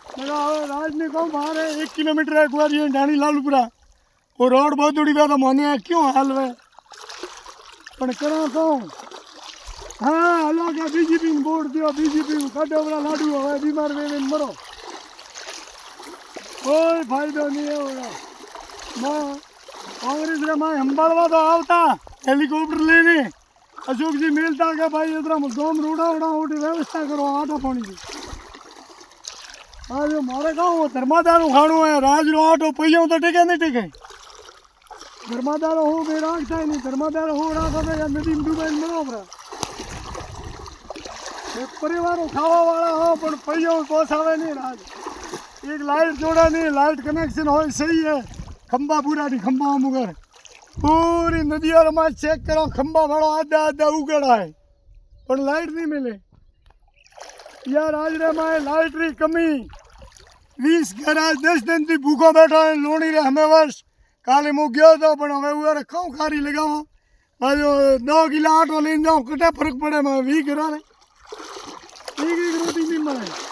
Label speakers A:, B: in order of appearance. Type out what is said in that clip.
A: राजनी कहूँ बाहर 1 किलोमीटर एक बार ये ढाणी लालपुरा वो रोड बहुत उड़ी गया तो मोने क्यों हाल वे पण करा कहूँ हाँ हलो क्या बीजेपी में वोट दियो बीजेपी में काटो बड़ा लाडू हवे बीमार वे मरो कोई फायदो नहीं है होगा माँ कांग्रेस रे माँ हंबाड़वा तो आवता हेलीकॉप्टर लेने अशोक जी मिलता के भाई इधर गाँव रोड़ा उड़ा उठी व्यवस्था करो आटा पानी की आज मारे गाँव धर्मादार खाणो है राज नो आटो पीओ तो टेके नहीं टेके धर्मादार हो बेराग था नहीं धर्मादार हो रहा था नदी में डूबे बराबर परिवार खावा वाला हो पर पीओ पहुंचावे नहीं राज एक लाइट जोड़ा नहीं लाइट कनेक्शन हो सही है खंबा पूरा नहीं खंबा मुगर पूरी नदी और में चेक करो खंबा वालों आधा आधा उगड़ा है पर लाइट नहीं मिले यार आज रे माए लाइट री कमी 20 घर 10 दिन थी भूखो बैठा है लोणी रे हमें वर्ष काले मुँह गयो तो पण हमें उरे खाऊ खारी लगावा आज 2 किलो आटो लेन जाऊँ कटे फर्क पड़े मैं 20 घर रे एक रोटी नहीं मिले